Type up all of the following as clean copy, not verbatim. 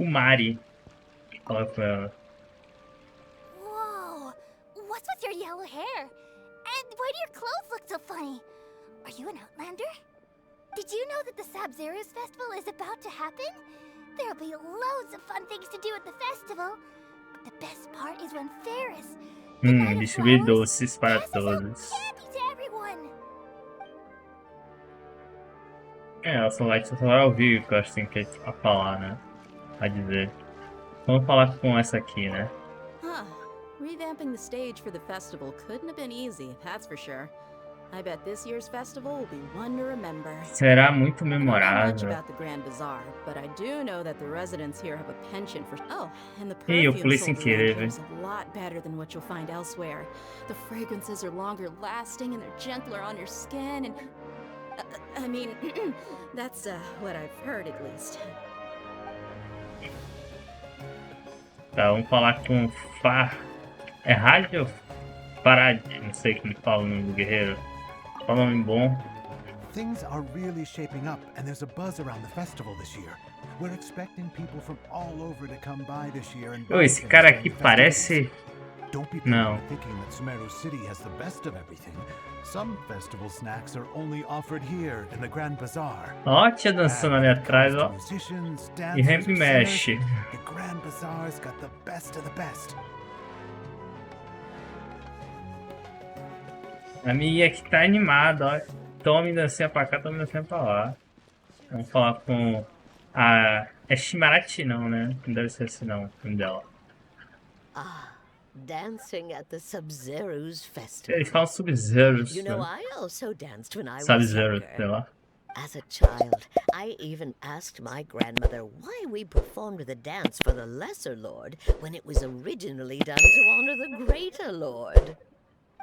Mari. Fala com ela. Whoa! What's with your yellow hair? And why do your clothes look so funny? Are you an outlander? Did you know that the Sabzeruz festival is about to happen? There'll be loads of fun things to do at the festival. But the best part is when Ferris, the Knight of Distribuir Flowers, doces para passes out todos. candy to everyone. Ela só vai ouvir o que eu acho que tem que falar, né? A dizer. Vamos falar com essa aqui, né? Huh. Revamping the stage for the festival couldn't have been easy, that's for sure. I bet this year's festival will be one to remember. Será muito I don't know much memorável. about the Grand Bazar, but I do know that the residents here have a penchant for. Oh, and the Ih, eu perfume pulei sold sem around querer, here velho. is a lot better than what you'll find elsewhere. The fragrances are longer lasting and they're gentler on your skin, and I mean, that's what I've heard at least. Tá, vamos falar com É Rádio Farad? Não sei como fala o nome do guerreiro. Fala um nome bom. Things are really shaping up, and there's a buzz around the festival this year. We're expecting people from all over to come by this year and Ô, esse cara aqui parece... Don't be Não. thinking that Sumeru City has the best of everything. Some festival snacks are only offered here in the Grand Bazar. Ó, a tia dançando ali atrás, ó. Musicians, E dancers, rap mexe. the Grand Bazar's got the best of the best. A minha aqui tá animada, ó. Tome dancinha pra cá, tome dancinha pra lá. Vamos falar com a... É Shimarati não, né? Não deve ser assim não, o nome dela. Dancing at the Sub-Zero's festival. Eles falam Sub-Zeros, You know, né? I also danced when I was Sub-Zero, sei younger. lá. As a child, I even asked my grandmother why we performed the dance for the Lesser Lord when it was originally done to honor the Greater Lord.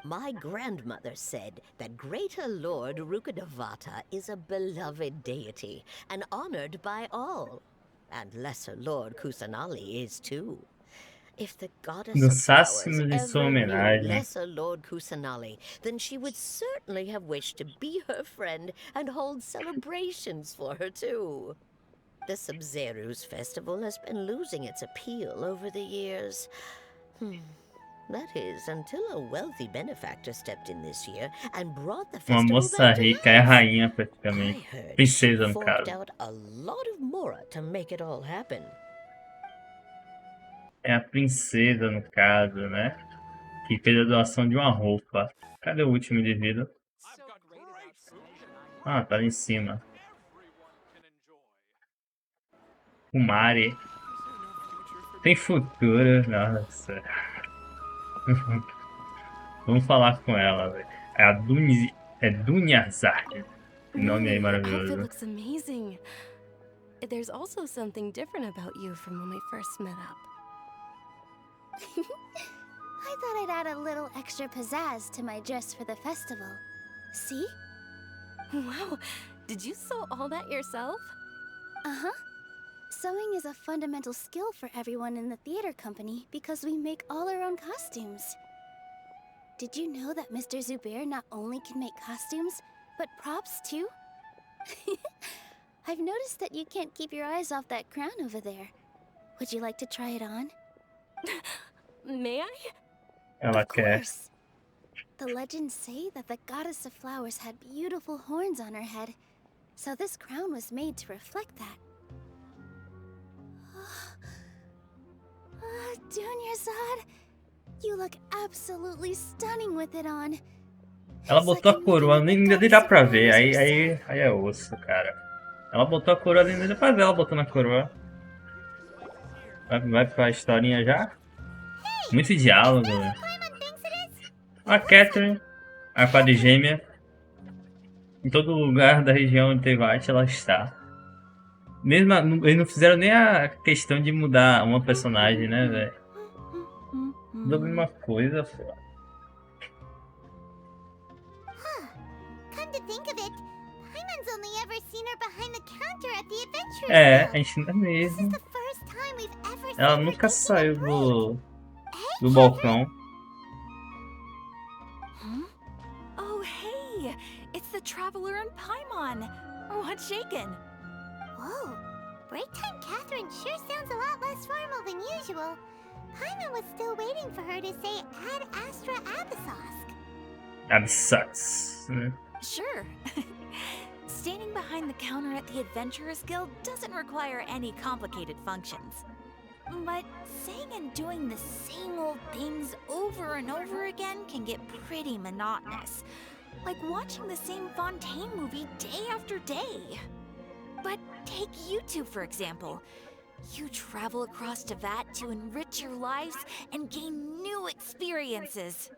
My grandmother said that Greater Lord Rukadavata is a beloved deity and honored by all. And Lesser Lord Kusanali is too. If the goddess of flowers Dançássemos em sua ever knew homenagem. Lesser Lord Kusanali, then she would certainly have wished to be her friend and hold celebrations for her too. The Sub-Zero's festival has been losing its appeal over the years. That is, until a wealthy benefactor stepped in this year and brought the Uma festival moça back to rica, é life. rainha I praticamente. heard Princesa, she no forked caso. out a lot of mora to make it all happen. É a princesa, no caso, né? Que fez a doação de uma roupa. Cadê o último de vida? Ah, tá ali em cima. O Mari. Tem futuro, nossa. Vamos falar com ela, velho. É a Dunyazar. Que nome aí Your outfit maravilhoso. looks amazing. There's also something different about you from when we first met up. I thought I'd add a little extra pizzazz to my dress for the festival. See? Wow, did you sew all that yourself? Uh-huh. Sewing is a fundamental skill for everyone in the theater company because we make all our own costumes. Did you know that Mr. Zubair not only can make costumes, but props too? I've noticed that you can't keep your eyes off that crown over there. Would you like to try it on? May I? Ela Of quer. course. The legends say that the goddess of flowers had beautiful horns on her head, so this crown was made to reflect that. Dunyazad, you look absolutely stunning with it on. Ela It's like botou a I'm coroa, looking at nem the dá goddess pra of ver. flowers Aí herself. é osso, cara. Ela botou a coroa, nem dá pra ver ela botando a coroa. Vai pra historinha já? Muito diálogo, velho. A Catherine, a quadrigêmea. Em todo lugar da região de Tevate ela está. Mesmo, eles não fizeram nem a questão de mudar uma personagem, né, velho? Tudo a mesma coisa, pô. Come to think of it, Paimon's only ever seen her behind the counter at the adventure É, a club. gente não é This is mesmo. the first time we've ever seen Ela her nunca taking a saiu break. do balcão. Oh, hey! It's the Traveler and Paimon! What's shaken? Whoa, break time Catherine Catherine sure sounds a lot less formal than usual. Paimon was still waiting for her to say Ad Astra Abyssosk. Absucks. Sure. Standing behind the counter at the Adventurers Guild doesn't require any complicated functions. But saying and doing the same old things over and over again can get pretty monotonous. Like watching the same Fontaine movie day after day. But take you two, for example. You travel across Teyvat to enrich your lives and gain new experiences.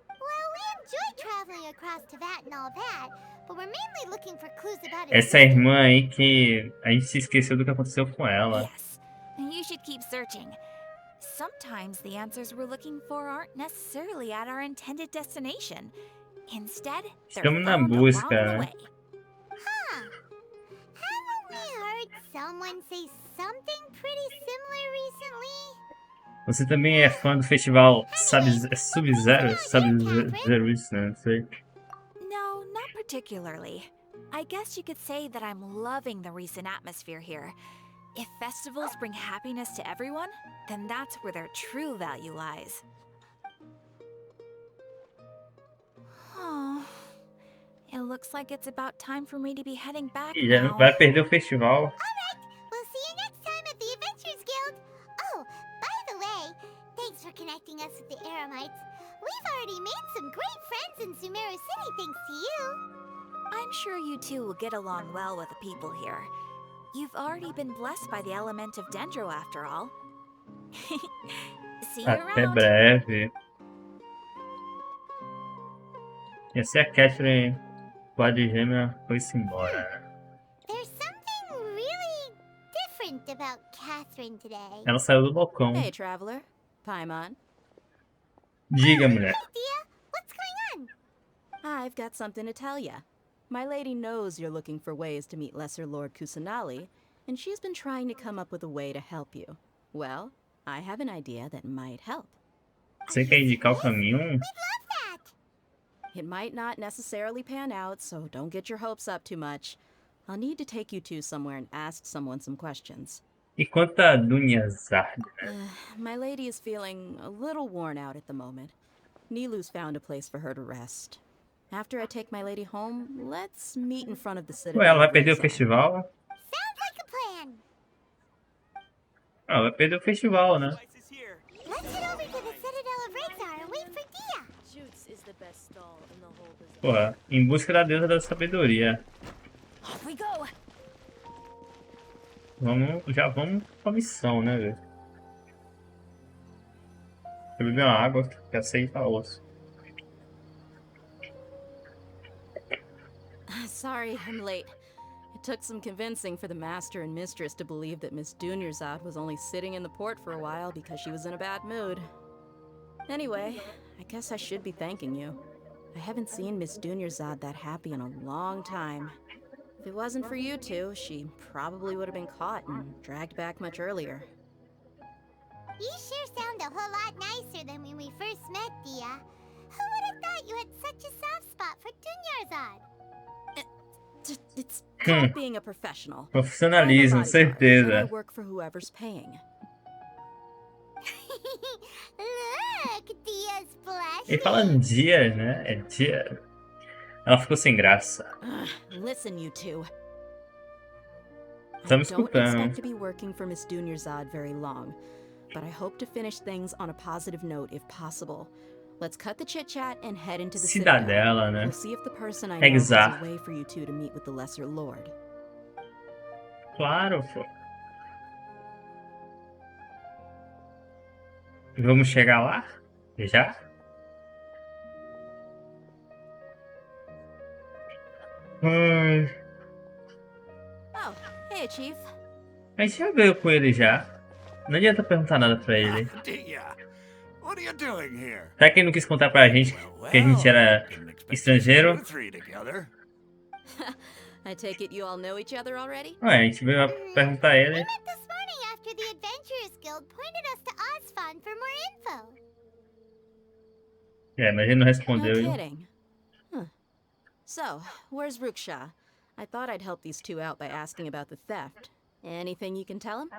Well, we enjoy traveling across Teyvat and all that, but we're mainly looking for clues about Essa irmã aí que a gente se esqueceu do que aconteceu com ela. Yes, you should keep searching. Sometimes the answers we're looking for aren't necessarily at our intended destination. Instead, they're Estamos na found busca, along the né? way. Huh. Haven't we heard someone say something pretty similar recently? Você também é fã do festival Sub-Zero? Sub-Zero, né? Não sei. No, not particularly. I guess you could say that I'm loving the recent atmosphere here. If festivals bring happiness to everyone, then that's where their true value lies. Oh, it looks like it's about time for me to be heading back E já now. vai perder o festival. Alright, we'll see you next time at the Adventurers Guild. Oh, by the way, thanks for connecting us with the Eremites. We've already made some great friends in Sumeru City thanks to you. I'm sure you two will get along well with the people here. You've already been blessed by the element of Dendro after all. See you Até around. breve. E assim a Catherine, quadrigêmea, foi-se embora. There's something really different about Catherine today. Ela saiu do balcão. Hey, traveler. Paimon. Diga, mulher. Hey, Dia, what's going on? I've got something to tell ya. My lady knows you're looking for ways to meet Lesser Lord Kusanali, and she's been trying to come up with a way to help you. Well, I have an idea that might help. Você quer indicar o caminho? We'd love that. It might not necessarily pan out, so don't get your hopes up too much. I'll need to take you two somewhere and ask someone some questions. E quanto a Dunhazard, né? My lady is feeling a little worn out at the moment. Nilu's found a place for her to rest. After I take my lady home, let's meet in front of the citadel. Ué, ela vai of perder o Ryzen. festival? Sounds like a plan. Ela vai perder o festival, né? Let's head over to the Citadel of Ryzen and wait for Dia. Jutes is the best stall in the whole business. Pô, em busca da deusa da sabedoria. Off we go. Já vamos pra missão, né, velho? Eu bebi uma água, que aceita a osso. Sorry, I'm late. It took some convincing for the master and mistress to believe that Miss Dunyarzad was only sitting in the port for a while because she was in a bad mood. Anyway, I guess I should be thanking you. I haven't seen Miss Dunyarzad that happy in a long time. If it wasn't for you two, she probably would have been caught and dragged back much earlier. You sure sound a whole lot nicer than when we first met, Dia. Who would have thought you had such a soft spot for Dunyarzad? It's called being a professional. Profissionalismo, I'm a bodyguard, and I certeza. work for whoever's paying. Look, Dia's blushing. Ele fala dia, né? É dia. Ela ficou sem graça. Listen, you two. I Estamos don't escutando. expect to be working for Miss Dunyarzad very long, but I hope to finish things on a positive note if possible. Let's cut the chit-chat and head into the Citadel. Cidadela, né? We'll see if the person I know has Exato. a way for you two to meet with the Lesser Lord. Claro, pô. Vamos chegar lá? Já? Oh, hey, Chief. A gente já veio com ele já. Não adianta perguntar nada pra ele. Dia, what are you doing here? Será que ele não quis contar pra gente que a gente era Didn't expect estrangeiro? you three together. I take it you all know each other already? Ué, a gente veio perguntar a We ele. met this morning after the Adventurers Guild pointed us to Osfon for more info. É, mas ele não No respondeu. hein? kidding. Huh. So, where's Ruksha? I thought I'd help these two out by asking about the theft. Anything you can tell him?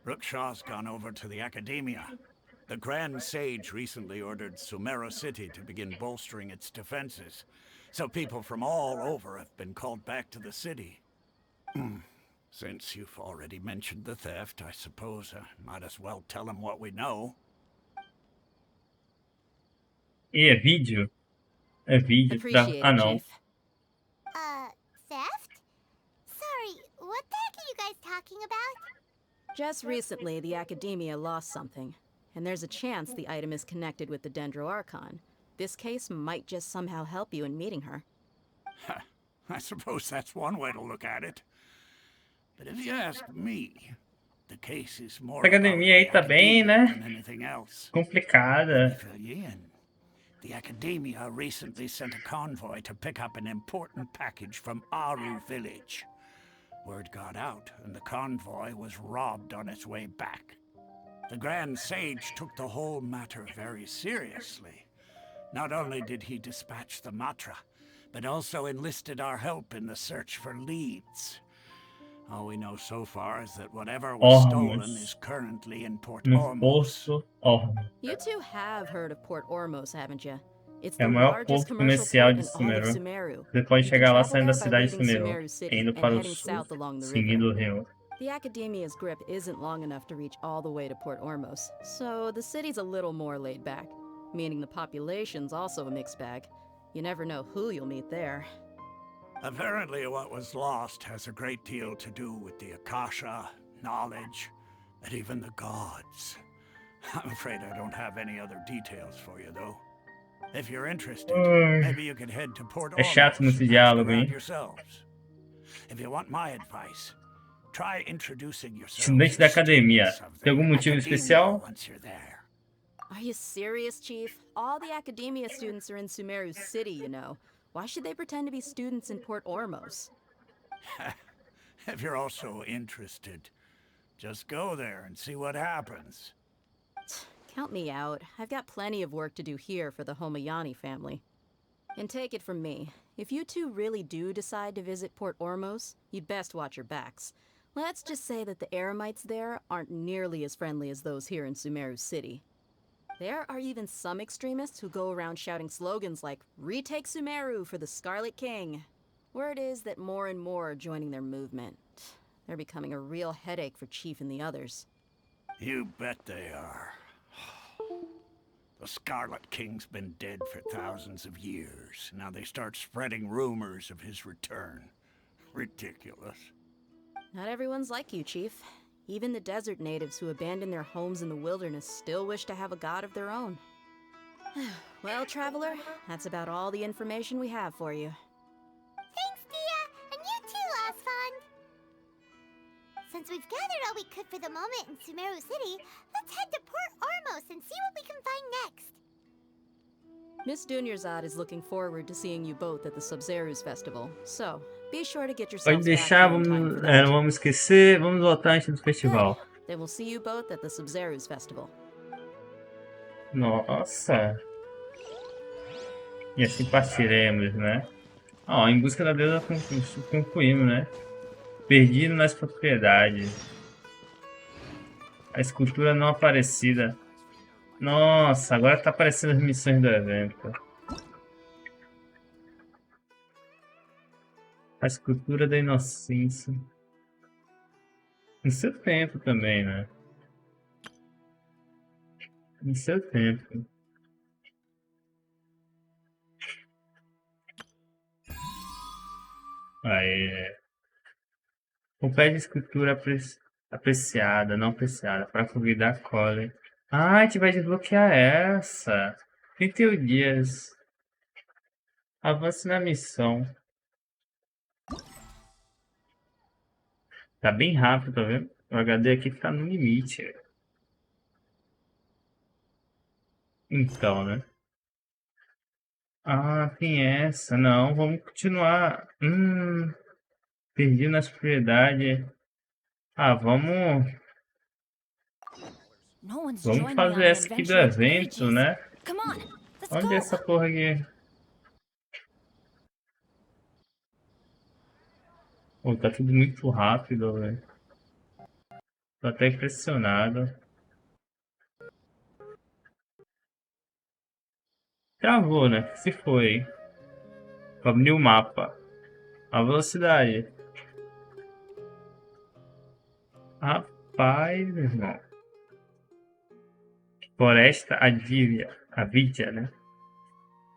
Rookshaw's gone over to the Academia. The Grand Sage recently ordered Sumeru City to begin bolstering its defenses, so people from all over have been called back to the city. Since you've already mentioned the theft, I suppose I might as well tell him what we know. E é vídeo? É vídeo. Appreciate Ah, it, não. Chief. Theft? Sorry, what the heck are you guys talking about? Just recently, the Academia lost something, and there's a chance the item is connected with the Dendro Archon. This case might just somehow help you in meeting her. I suppose that's one way to look at it. But if you ask me, the case is more A academia aí tá bem, né? than anything else. Complicada. Fill you in. The Academia recently sent a convoy to pick up an important package from Aru village. Word got out, and the convoy was robbed on its way back. The Grand Sage took the whole matter very seriously. Not only did he dispatch the Matra, but also enlisted our help in the search for leads. All we know so far is that whatever was stolen is currently in Port Ormos. You two have heard of Port Ormos, haven't you? It's É the o maior largest porto commercial comercial port de in all of Sumeru. Sumeru. Você pode You can chegar lá travel saindo da there by cidade de leaving Sumeru, Sumeru City indo and para o heading sul, south along the seguindo river. o rio. The Academia's grip isn't long enough to reach all the way to Port Ormos, so the city's a little more laid back, meaning the population's also a mixed bag. You never know who you'll meet there. Apparently what was lost has a great deal to do with the Akasha, knowledge, and even the gods. I'm afraid I don't have any other details for you, though. If you're interested, maybe you could head to Port É chato Ormos nesse and ask diálogo, around hein? yourselves. If you want my advice, try introducing yourselves Estudante da as academia. students of the Tem algum motivo Academia especial? once you're there. Are you serious, Chief? All the Academia students are in Sumeru City, you know. Why should they pretend to be students in Port Ormos? If you're also interested, just go there and see what happens. Count me out. I've got plenty of work to do here for the Homayani family. And take it from me, if you two really do decide to visit Port Ormos, you'd best watch your backs. Let's just say that the Eremites there aren't nearly as friendly as those here in Sumeru City. There are even some extremists who go around shouting slogans like, "Retake Sumeru for the Scarlet King." Word is that more and more are joining their movement. They're becoming a real headache for Chief and the others. You bet they are. The Scarlet King's been dead for thousands of years. Now they start spreading rumors of his return. Ridiculous. Not everyone's like you, Chief. Even the desert natives who abandoned their homes in the wilderness still wish to have a god of their own. Well, Traveler, that's about all the information we have for you. Thanks, Dia, and you too, Osfond. Since we've gathered all we could for the moment in Sumeru City, let's head to Port Ormos and see what we can find next. Miss Dunyarzad is looking forward to seeing you both at the Sub-Zerus Festival, so be sure to get yourselves Pode back deixar, here in time for vamos, that. não vamos esquecer, vamos voltar antes do festival. Then we'll see you both at the Sub-Zerus Festival. Nossa! E assim partiremos, né? Ó, em busca da deusa concluímos, né? Perdido nas propriedades. A escultura não aparecida. Nossa, agora tá aparecendo as missões do evento. A escultura da inocência. No seu tempo também, né? No seu tempo. Aí. Compete de escultura apreciada, não apreciada, para convidar Coalla. Ah, a gente vai desbloquear essa. 31 dias. Avance na missão. Tá bem rápido, tá vendo? O HD aqui tá no limite. Então, né? Ah, tem essa. Não, vamos continuar. Perdi nas propriedades. Ah, vamos fazer essa aqui do evento, né? Onde é essa porra aqui? Oh, tá tudo muito rápido, velho. Tô até impressionado. Travou, né? Se foi. Abrir o mapa. A velocidade. Rapaz, meu irmão. Floresta Avidia, né?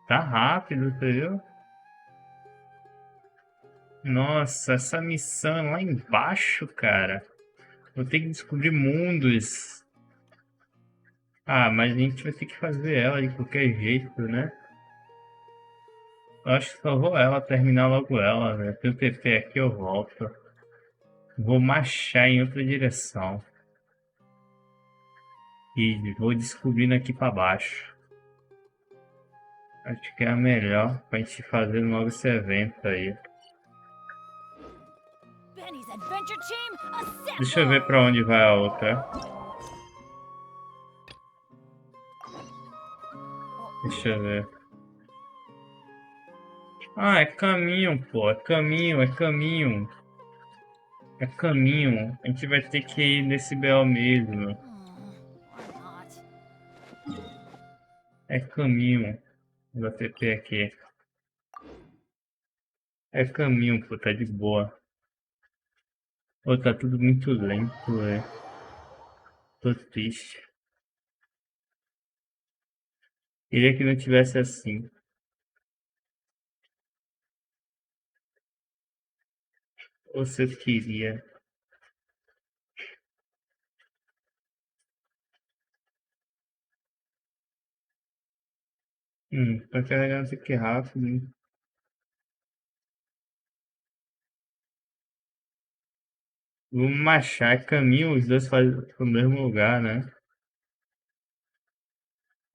Tá rápido, você viu? Nossa, essa missão é lá embaixo, cara. Vou ter que descobrir mundos. Ah, mas a gente vai ter que fazer ela de qualquer jeito, né? Eu acho que só vou ela terminar logo ela, né? Tem o TP aqui, eu volto. Vou marchar em outra direção. E vou descobrindo aqui pra baixo. Acho que é a melhor pra gente fazer logo esse evento aí. Deixa eu ver pra onde vai a outra. Deixa eu ver. Ah, é caminho, pô. É caminho, é caminho. É caminho. A gente vai ter que ir nesse BO mesmo. É caminho. Vou TP aqui. É caminho, pô. Tá de boa. Pô, tá tudo muito lento, velho. Tô triste. Queria que não tivesse assim. Você queria. Tá carregando isso aqui rápido, hein? Vamos marchar, é caminho, os dois fazem pro mesmo lugar, né?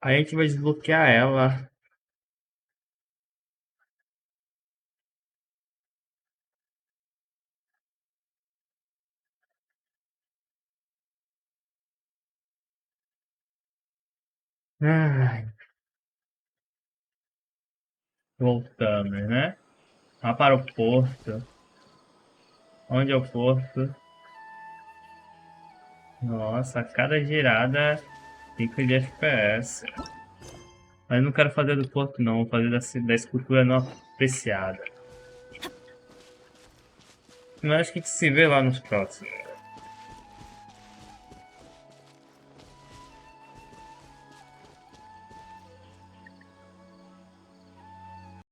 Aí a gente vai desbloquear ela. Ai, voltamos, né? Lá para o porto. Onde é o porto? Nossa, cada girada fica de FPS. Mas eu não quero fazer do porto não, vou fazer da escultura não apreciada. Mas acho que a gente se vê lá nos próximos.